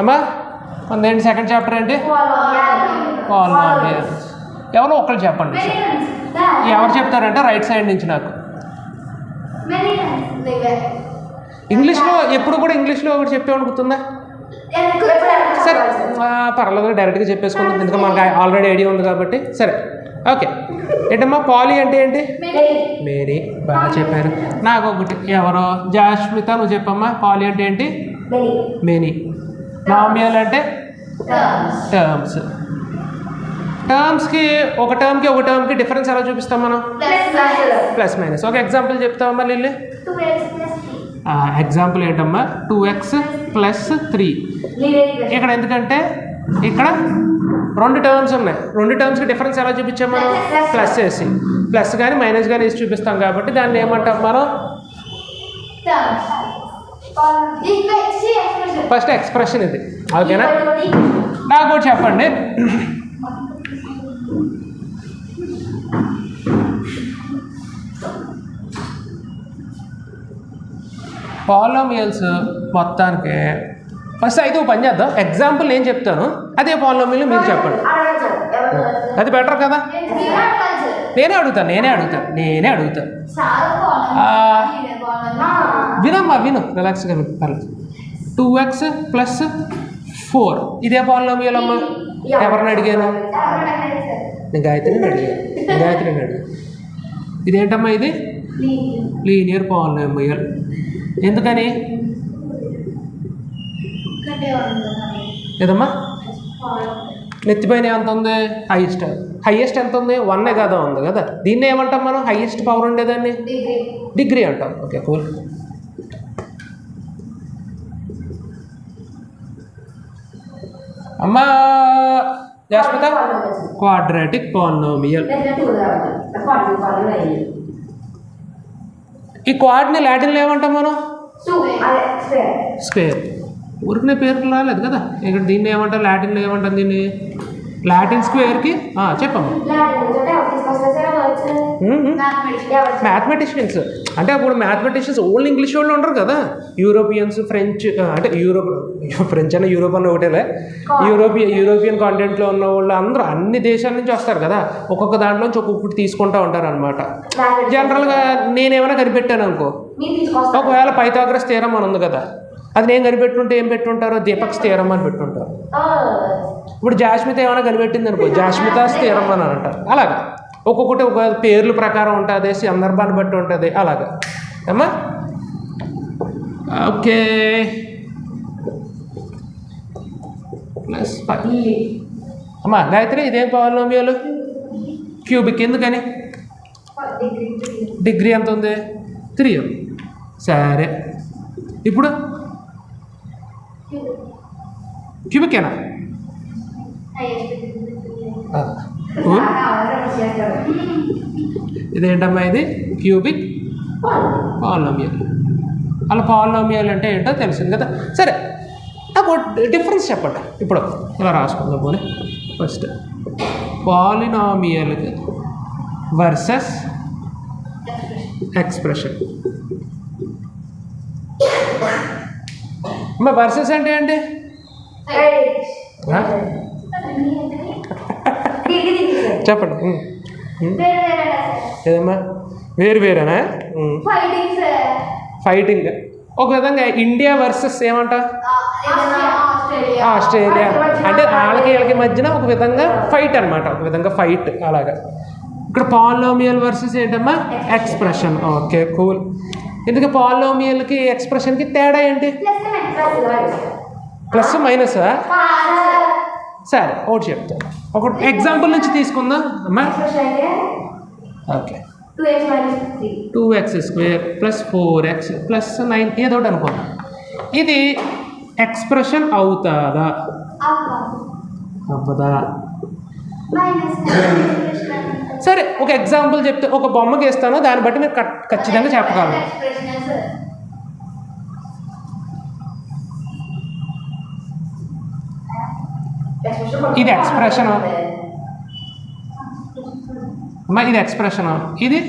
అమ్మా ఏంటి second chapter ఏంటి? పాలినామియల్స్. ఎవరో ఒకళ్ళు చెప్పండి. ఎవరు చెప్తారంటే రైట్ సైడ్ నుంచి నాకు. ఇంగ్లీష్లో ఎప్పుడు కూడా ఇంగ్లీష్లో ఒకటి చెప్పేవాడు గుర్తుందా? సరే పర్లేదు, డైరెక్ట్గా చెప్పేసుకుందాం, ఎందుకంటే మనకు ఆల్రెడీ ఐడియా ఉంది కాబట్టి. సరే ఓకే. ఏంటమ్మా పాలి అంటే ఏంటి? మేరీ. బాగా చెప్పారు. నాకు ఒకటి ఎవరో జాష్మిత నువ్వు చెప్పమ్మా. పాలి అంటే ఏంటి? మెనీ. నామియల్ అంటే టర్మ్స్. టర్మ్స్కి ఒక టర్మ్కి డిఫరెన్స్ ఎలా చూపిస్తాం మనం? Plus minus. ఒక ఎగ్జాంపుల్ చెప్తామమ్మా లిల్లీ. ఎగ్జాంపుల్ ఏంటమ్మా? 2x + 3. ఇక్కడ ఎందుకంటే ఇక్కడ రెండు టర్మ్స్ ఉన్నాయి. రెండు టర్మ్స్కి డిఫరెన్స్ ఎలా చూపించాం మనం? ప్లస్ వేసి, ప్లస్ కానీ మైనస్ కానీ వేసి చూపిస్తాం కాబట్టి దాన్ని ఏమంటాం మనం? ఫస్ట్ ఎక్స్ప్రెషన్ ఇది. ఓకేనా? నాకు కూడా చెప్పండి. పాలినామియల్స్ మొత్తానికి ఫస్ట్ అయితే ఒక పని చేద్దాం. ఎగ్జాంపుల్ నేను చెప్తాను, అదే పాలినామియల్ మీరు చెప్పండి. అది బెటర్ కదా? నేనే అడుగుతాను. వినమ్మా, విను, రిలాక్స్గా విను, పర్లేదు. 2x + 4 ఇదే పాలినామియల్ అమ్మా. ఎవరిని అడిగాను? నేను గాయత్రిని అడిగాను. ఇదేంటమ్మా? ఇది లీనియర్ పాలినామియల్. ఎందుకని? ఏదమ్మా నెత్తిపైన ఎంత ఉంది? హైయెస్ట్ ఎంత ఉంది? 1 కదా ఉంది కదా. దీన్ని ఏమంటాం మనం? హైయెస్ట్ పవర్ ఉండేదాన్ని డిగ్రీ అంటాం. Okay cool. అమ్మా జాస్మిత, క్వాడ్రాటిక్ పాలినామియల్. ఈ క్వాడ్ని లాటిన్లో ఏమంటాం మనం? స్క్వేర్. ఊరికనే పేరు రాలేదు కదా ఇక్కడ. దీన్ని ఏమంటారు లాటిన్లో? ఏమంటాం దీన్ని? లాటిన్ స్క్వేర్కి చెప్పమ్మా. మ్యాథమెటిషియన్స్ అంటే అప్పుడు మ్యాథమెటిషియన్స్ ఓన్లీ ఇంగ్లీష్ వాళ్ళు ఉండరు కదా. యూరోపియన్స్, ఫ్రెంచ్, అంటే ఫ్రెంచ్ అన్న యూరోప్ అన్న ఒకటేలే. యూరోపియన్ కాంటినెంట్లో ఉన్న వాళ్ళు అందరూ అన్ని దేశాల నుంచి వస్తారు కదా. ఒక్కొక్క దాంట్లోంచి ఒక్కొక్కటి తీసుకుంటూ ఉంటారు అనమాట. జనరల్గా నేనేమైనా కనిపెట్టాను అనుకో, ఒకవేళ పైథాగరస్ థియరమ్ అని ఉంది కదా, అది నేను కనిపెట్టుంటే ఏం పెట్టుంటారో? దీపక్స్ థియరమ్ అని పెట్టుంటారు. ఇప్పుడు జాస్మిత ఏమైనా కనిపెట్టింది అనుకో, జాస్మితాస్ థియరమ్ అని అంటారు. అలాగా ఒక్కొక్కటి ఒక పేర్ల ప్రకారం ఉంటుంది, సందర్భాన్ని బట్టి ఉంటుంది. అలాగా అమ్మా. ఓకే. +5 అమ్మా. గాయత్రి ఇదేం పాలినామియల్? క్యూబిక్. ఎందుకని? డిగ్రీ ఎంత ఉంది? 3. సరే, ఇప్పుడు క్యూబికేనా? ఇదేంటమ్మా? ఇది క్యూబిక్ పాలినామియల్. అలా పాలినామియల్ అంటే ఏంటో తెలిసింది కదా. సరే, నాకు డిఫరెన్స్ చెప్పండి. ఇప్పుడు ఇలా రాసుకుందాం పోనీ. First polynomial versus expression. అమ్మా వర్సెస్ అంటే ఏంటి? చెప్పండి. ఏదమ్మా వేరేనా? ఫైటింగ్. ఒక విధంగా ఇండియా వర్సెస్ ఏమంటా? ఆస్ట్రేలియా. అంటే వీళ్ళకి మధ్యన ఒక విధంగా ఫైట్ అనమాట. ఒక విధంగా ఫైట్ అలాగా. ఇక్కడ పాలినామియల్ వర్సెస్ ఏంటమ్మా? ఎక్స్ప్రెషన్. Okay cool. ఎందుకు పాలినామియల్కి ఎక్స్ప్రెషన్కి తేడా ఏంటి? ప్లస్ మైనసా? సరే ఒకటి చెప్తాను. ఒక ఎగ్జాంపుల్ నుంచి తీసుకుందాం అమ్మా. ఓకే. 2x² + 4x + 9 ఏదో ఒకటి అనుకోండి. ఇది ఎక్స్ప్రెషన్ అవుతుందా? అవ్వదా? సరే ఒక ఎగ్జాంపుల్ చెప్తే, ఒక బొమ్మకి ఇస్తాను, దాన్ని బట్టి మీరు ఖచ్చితంగా చెప్పగలరు. ఇది ఎక్స్ప్రెషన్ అమ్మా, ఇది ఎక్స్ప్రెషన్, ఇది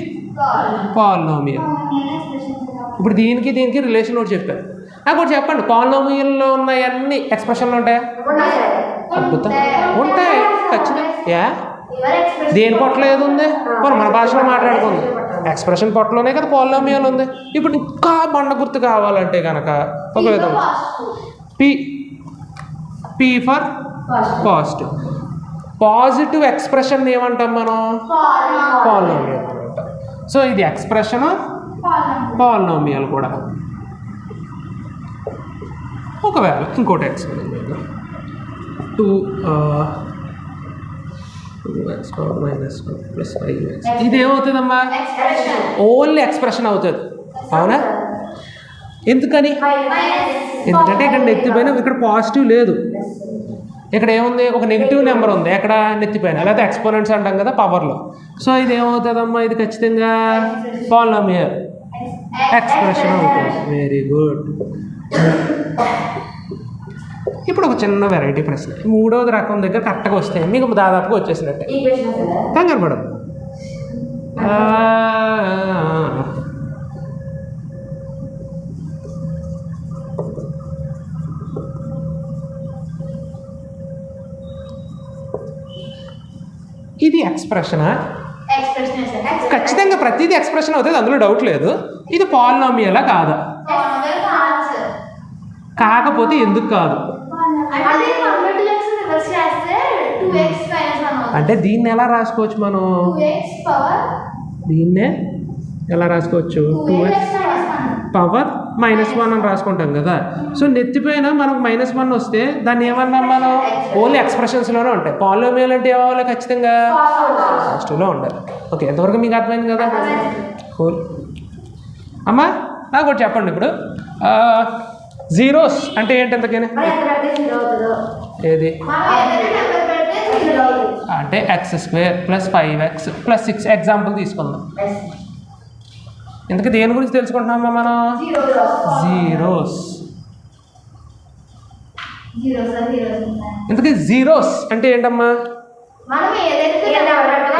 పాలినామియల్. ఇప్పుడు దీనికి రిలేషన్ ఒకటి చెప్పారు. నాకు ఒకటి చెప్పండి, పాలినోమియల్లో ఉన్నాయన్నీ ఎక్స్ప్రెషన్లు ఉంటాయా? అద్భుతం, ఉంటాయి ఖచ్చితంగా. దేని పొట్టలో ఏది ఉంది? మన భాషలో మాట్లాడుకుంది, ఎక్స్ప్రెషన్ పొట్టలోనే కదా పాలినోమియల్ ఉంది. ఇప్పుడు ఇంకా బండ గుర్తు కావాలంటే కనుక ఒక విధంగా P for positive. Positive expression ఏమంటాం మనం? పాలినోమియల్ అంటాం. సో ఇది ఎక్స్ప్రెషన్, పాలినోమియల్ కూడా. ఒకవేళ ఇంకోటి ఎక్స్ప్రెషన్ 2x - 5x ఇది ఏమవుతుందమ్మా? ఓన్లీ ఎక్స్ప్రెషన్ అవుతుంది. అవునా? ఎందుకని? ఎందుకంటే ఇక్కడ నెత్తిపైన, ఇక్కడ పాజిటివ్ లేదు, ఇక్కడ ఏముంది? ఒక నెగిటివ్ నెంబర్ ఉంది ఎక్కడ? నెత్తిపైన. లేకపోతే ఎక్స్పోనెంట్స్ అంటాం కదా పవర్లో. సో ఇది ఏమవుతుందమ్మా? ఇది ఖచ్చితంగా పాలినోమియల్ ఎక్స్ప్రెషన్ అవుతుంది. Very good. ఇప్పుడు ఒక చిన్న వెరైటీ ప్రశ్న, మూడవది రకం దగ్గర కరెక్ట్గా వస్తే మీకు దాదాపుగా వచ్చేసినట్టే, కంగారు పడదు. ఇది ఎక్స్ప్రెషనా? ఖచ్చితంగా ప్రతిదీ ఎక్స్ప్రెషన్ అవుతుంది, అందులో డౌట్ లేదు. ఇది పాలినోమియలా కాదా? కాకపోతే ఎందుకు కాదు అంటే దీన్ని ఎలా రాసుకోవచ్చు మనం? దీన్నే ఎలా రాసుకోవచ్చు? 2x పవర్ -1 అని రాసుకుంటాం కదా. సో నెత్తిపైన మనకు -1 వస్తే దాన్ని ఏమన్నాం మనం? ఓన్లీ ఎక్స్ప్రెషన్స్లోనే ఉంటాయి. పాలినోమియల్ అంటే ఏమవ్వాలి? ఖచ్చితంగా పాజిటివ్లో ఉండాలి. ఓకే, ఎంతవరకు మీకు అర్థమైంది కదా? కూల్. అమ్మా నాకు ఒకటి చెప్పండి, ఇప్పుడు జీరోస్ అంటే ఏంటి ఎంతకైనా? ఏది అంటే x² + 5x + 6 ఎగ్జాంపుల్ తీసుకుందాం. ఇంతకీ దేని గురించి తెలుసుకుంటున్నామా మనం? జీరోస్. ఇంతకీ జీరోస్ అంటే ఏంటమ్మా?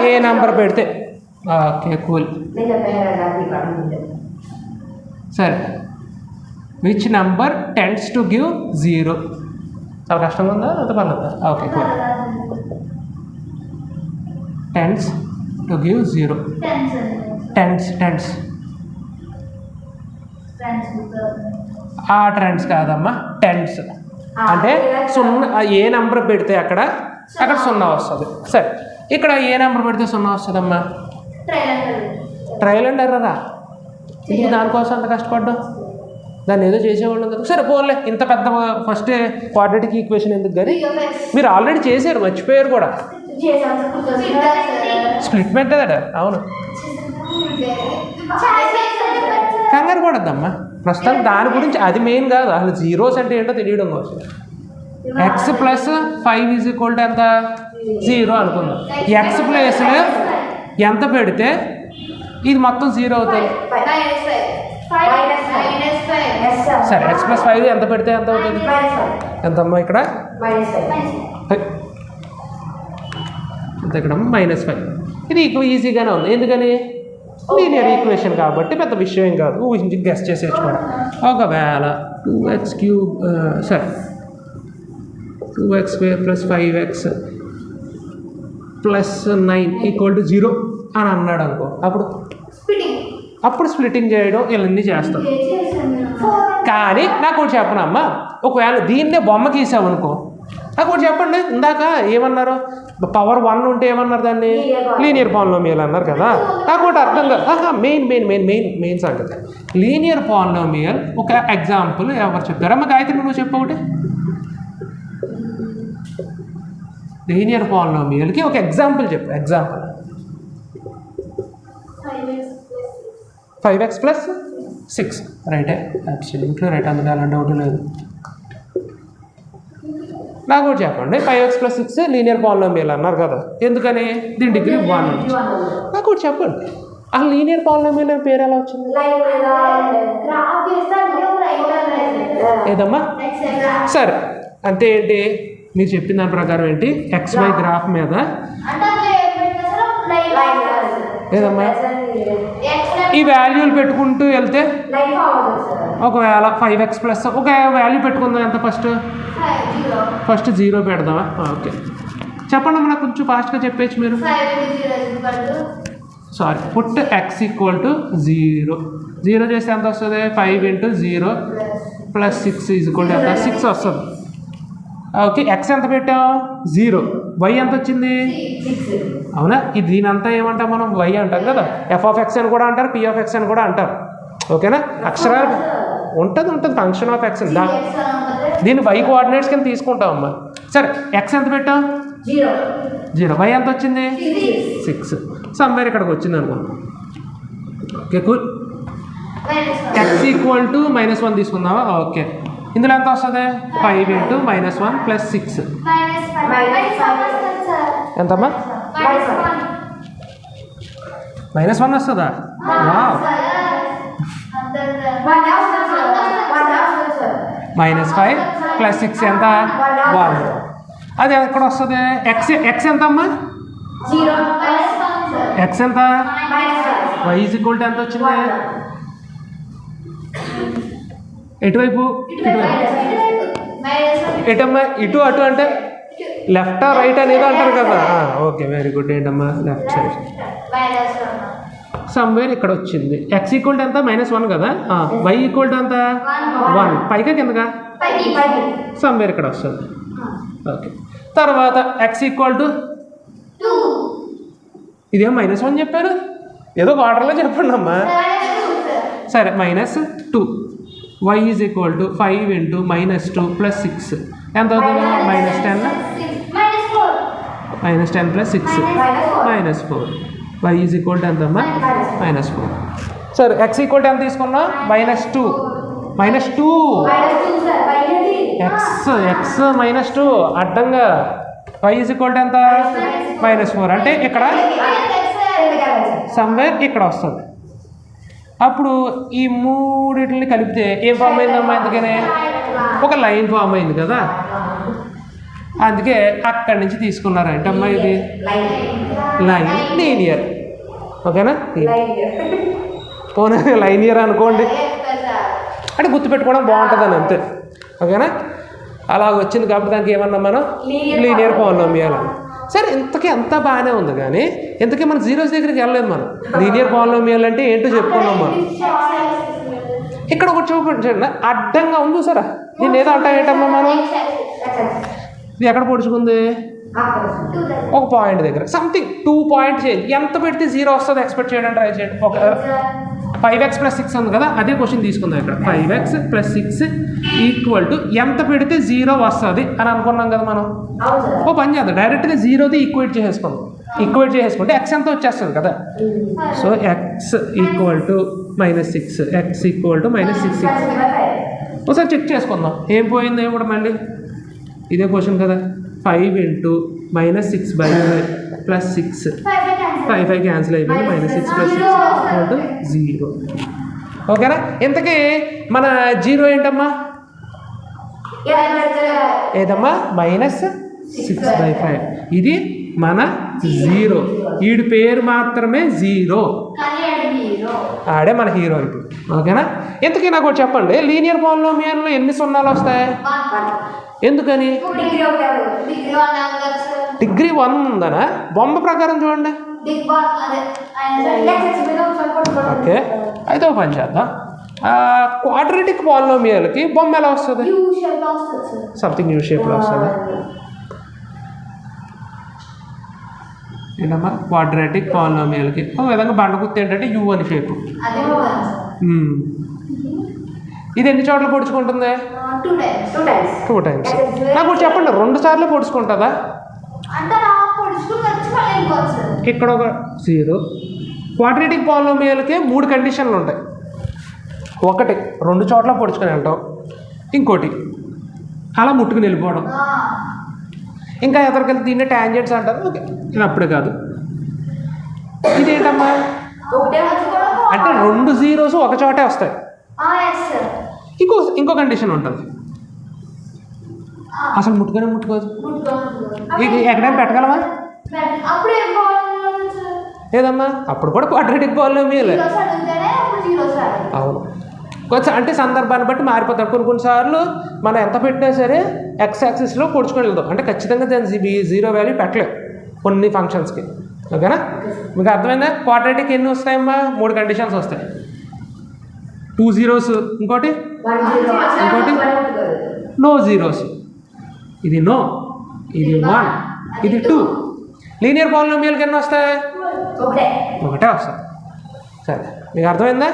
ఏ నెంబర్ పెడితే. Okay cool. సరే, which number tends to give 0? చాలా కష్టంగా ఉందా? అంత పర్లేదా? Okay cool. Tends to give 0. Tends ఆ ట్రెండ్స్ కాదమ్మా, టెన్స్ అంటే 0. ఏ నెంబర్ పెడితే అక్కడ 0 వస్తుంది. సరే, ఇక్కడ ఏ నెంబర్ పెడితే 0 వస్తుందమ్మా? ట్రయల్ అండ్ ఎర్రరా? ఇది దానికోసం అంత కష్టపడ్డాం, దాన్ని ఏదో చేసేవాళ్ళం కదా. సరే పోన్లే, ఇంత పెద్ద ఫస్ట్ క్వాడ్రాటిక్ ఈక్వేషన్ ఎందుకు? కానీ మీరు ఆల్రెడీ చేశారు, మర్చిపోయారు కూడా. Split method. అవును, కంగారు పడద్దమ్మా, ప్రస్తుతం దాని గురించి అది మెయిన్ కాదు. అసలు జీరోస్ అంటే ఏంటో తెలియడం కోసం. x + 5 = ఎంత? 0 అనుకుందాం. x ప్లేస్లో ఎంత పెడితే ఇది మొత్తం 0 అవుతుంది? సరే, x + 5 ఎంత పెడితే ఎంత అవుతుంది? ఎంతమ్మా ఇక్కడ? ఇక్కడ -5. ఇది ఈజీగానే ఉంది, ఎందుకని లీనియర్ ఈక్వేషన్ కాబట్టి పెద్ద విషయం ఏం కాదు, ఊహించి గెస్ చేసేసుకోండి. ఒకవేళ 2x³ సరే 2x² + 5x + 9 = 0 అని అన్నాడు అనుకో, అప్పుడు స్ప్లిట్టింగ్ చేయడం ఇవన్నీ చేస్తాం. కానీ నాకు ఒకటి చెప్పనమ్మా, ఒకవేళ దీన్నే బొమ్మ గీసామనుకో, నాకు ఒకటి చెప్పండి, ఇందాక ఏమన్నారు? పవర్ 1 ఉంటే ఏమన్నారు? దాన్ని లీనియర్ పాలినోమియల్ అన్నారు కదా. నాకు ఒకటి అర్థం కాదు. మెయిన్ సంగతి లీనియర్ పాలినోమియల్. ఒక ఎగ్జాంపుల్ ఎవరు చెప్తారమ్మా? గాయత్రి నువ్వు చెప్పు ఒకటి. లీనియర్ పాలినోమియల్కి ఒక ఎగ్జాంపుల్ చెప్పు. ఎగ్జాంపుల్ 5x + 6 రైటే? అబ్సల్యూట్లీ రైట్, అందులో అలా డౌట్ లేదు. నాకు కూడా చెప్పండి, 5x + 6 లీనియర్ పాలినోమియల్ అన్నారు కదా, ఎందుకని? దీని డిగ్రీ 1. నాకు కూడా చెప్పండి, ఆ లీనియర్ పాలినోమియల్ పేరు ఎలా వచ్చింది? ఏదమ్మా? సరే, అంటే ఏంటి మీరు చెప్పిన దాని ప్రకారం ఏంటి? XY గ్రాఫ్ మీద ఏదమ్మా? ఈ వాల్యూలు పెట్టుకుంటూ వెళ్తే ఒకవేళ 5x ప్లస్ ఒక వాల్యూ పెట్టుకుందాం. ఎంత ఫస్ట్ 0 పెడదామా? ఓకే చెప్పండి అమ్మా, నాకు కొంచెం ఫాస్ట్గా చెప్పేసి మీరు. Sorry, put x equal to 0. 0 చేస్తే ఎంత వస్తుంది? 5 × 0 ప్లస్ 6 ఈజ్ ఈక్వల్ టు ఎంత? 6 వస్తుంది. ఓకే, x ఎంత పెట్టాం? 0. y ఎంత వచ్చింది? అవునా? ఇది దీని అంతా ఏమంటాం మనం? y అంటాం కదా. f(x) అని కూడా అంటారు, p(x) అని కూడా అంటారు. ఓకేనా? అక్షరాలు ఉంటుంది ఫంక్షన్ ఆఫ్ x. దీన్ని y కోఆర్డినేట్స్ కింద తీసుకుంటాం అమ్మా. సరే, x ఎంత పెట్టాం? 0. y ఎంత వచ్చింది? 6. సమ్వేర్ ఇక్కడికి వచ్చింది అనుకుందాం. Okay cool. x equal to -1 తీసుకుందామా? ఓకే, ఇందులో ఎంత వస్తుంది? 5 × -1 ప్లస్ 6 ఎంతమ్మా? -1 వస్తుందా? -5 ప్లస్ 6 ఎంత? 1. అది ఎక్కడ వస్తుంది? x ఎంత అమ్మా? x ఎంత? y ఈజ్ ఈక్వల్ టు ఎంత వచ్చింది? ఎటువైపు? ఎటమ్మా? ఇటు అటు అంటే లెఫ్ట్ రైట్ అనేది అంటారు కదా. Okay, very good. ఏంటమ్మా? Left side. సమ్వేర్ ఇక్కడ వచ్చింది. x ఈక్వల్ టు ఎంత? -1 కదా. y ఈక్వల్ టు ఎంత? 1. పైగా కిందగా? సమ్వేర్ ఇక్కడ వస్తుంది. ఓకే, తర్వాత x ఈక్వల్ టు ఇదేం -1 చెప్పారు, ఏదో ఆర్డర్లో చెప్పండి అమ్మా. సరే, -2. y is equal to 5 × -2 plus 6 ఎంత అవుతుంది? -10 plus 6 -4. y is equal to ఎంత అమ్మా? -4. సరే, x ఈక్వల్ టు ఎంత తీసుకున్నా? -2 x -2 అడ్డంగా. y ఈజ్ ఈక్వల్ టు ఎంత? -4. అంటే ఇక్కడ సమ్వేర్ ఇక్కడ వస్తుంది. అప్పుడు ఈ మూడింటిని కలిపితే ఏం ఫామ్ అయిందమ్మా? ఎందుకనే ఒక లైన్ ఫామ్ అయింది కదా. అందుకే అక్కడి నుంచి తీసుకున్నారు. ఏంటమ్మా ఇది? Line linear. ఓకేనా? పోనీ లైనియర్ అనుకోండి, అంటే గుర్తుపెట్టుకోవడం బాగుంటుందని అంతే. ఓకేనా? అలా వచ్చింది కాబట్టి దానికి ఏమన్నా మనం లీనియర్ పాలినోమియల్. సరే, ఇంతకీ అంతా బాగానే ఉంది, కానీ ఇంతకీ మన జీరోస్ దగ్గరికి వెళ్ళలేదు మనం. లీనియర్ పాలినోమియల్ అంటే ఏంటో చెప్పుకున్నాం మనం. ఇక్కడ ఒకటి చూపించండి, అడ్డంగా ఉంది సరే. దీన్ని ఏదో అంటాం ఏంటమ్మా మనం? ఇది ఎక్కడ పొడుచుకుంది? ఒక పాయింట్ దగ్గర సంథింగ్ 2 పాయింట్ చేయండి. ఎంత పెడితే 0 వస్తుంది ఎక్స్పెక్ట్ చేయడానికి ట్రై చేయండి. ఒక 5x + 6 ఉంది కదా, అదే క్వశ్చన్ తీసుకుందాం. ఇక్కడ 5x + 6 ఈక్వల్ టు ఎంత పెడితే 0 వస్తుంది అని అనుకున్నాం కదా మనం. ఓ పని చేద్దాం, డైరెక్ట్గా 0ది ఈక్వేట్ చేసేసుకుందాం. ఈక్వేట్ చేసేసుకుంటే x ఎంత వచ్చేస్తుంది కదా. So x equal to -6, x equal to -6. ఒకసారి చెక్ చేసుకుందాం ఏం పోయింది ఇప్పుడు. మళ్ళీ ఇదే క్వశ్చన్ కదా. 5 × -6/5 ప్లస్ 6 5 క్యాన్సిల్ అయిపోయింది. -6 + 6 0. ఓకేనా? ఇంతకీ మన 0 ఏంటమ్మా? ఏదమ్మా? -6/5. ఇది మన 0. వీడి పేరు మాత్రమే 0. ఆడే మన హీరో ఇప్పుడు. ఓకేనా? ఇంతకీ నాకు ఒకటి చెప్పండి, లీనియర్ పాలినోమియల్లో ఎన్ని సున్నాలు వస్తాయి? ఎందుకని? డిగ్రీ 1 ఉందనా? బొమ్మ ప్రకారం చూడండి. ఓకే, అయితే ఒక పని చేద్దాం. క్వాడ్రాటిక్ పాలినోమియల్కి బొమ్మ ఎలా వస్తుంది? సంథింగ్ యూ షేప్లో వస్తుంది. ఏంటమ్మా? క్వాడ్రాటిక్ పాలినోమియల్కి ఒక విధంగా బండ గుర్తు ఏంటంటే యూ అని షేపు. ఇది ఎన్ని చోట్ల పొడుచుకుంటుంది? 2 టైమ్స్. నాకు చెప్పండి, 2 సార్లు పొడుచుకుంటుందా? ఇక్కడ ఒక 0. క్వాడ్రాటిక్ పాలినోమియల్కి 3 కండిషన్లు ఉంటాయి. ఒకటి 2 చోట్ల పొడుచుకొని వెళ్ళటం, ఇంకోటి అలా ముట్టుకుని వెళ్ళిపోవడం, ఇంకా ఎదరికెళ్ళి దీన్ని టాంజెంట్స్ అంటారు. ఓకే, అప్పుడే కాదు. ఇదేంటమ్మా? అంటే 2 జీరోస్ ఒక చోటే వస్తాయి. ఇంకో కండిషన్ ఉంటుంది, అసలు ముట్టుకోదు. ఎక్కడైనా పెట్టగలమా? లేదమ్మా, అప్పుడు కూడా క్వాడ్రాటిక్ పాలినోమియల్. అవును, కొంచెం అంటే సందర్భాన్ని బట్టి మారిపోతాం. కొన్నిసార్లు మనం ఎంత పెట్టినా సరే ఎక్స్ యాక్సిస్లో పొడుచుకొని వెళ్దాం, అంటే ఖచ్చితంగా దాని జీరో వాల్యూ పెట్టలేం కొన్ని ఫంక్షన్స్కి. ఓకేనా, మీకు అర్థమైందా? క్వాడ్రాటిక్ ఎన్ని వస్తాయమ్మా? 3 కండిషన్స్ వస్తాయి. 2 zeros, ఇంకోటి నో జీరోస్. ఇది నో, ఇది 1, ఇది 2. లీనియర్ పాలినామియల్కి ఎన్ని వస్తాయి? ఒకటే వస్తాయి. సరే, మీకు అర్థమైందా?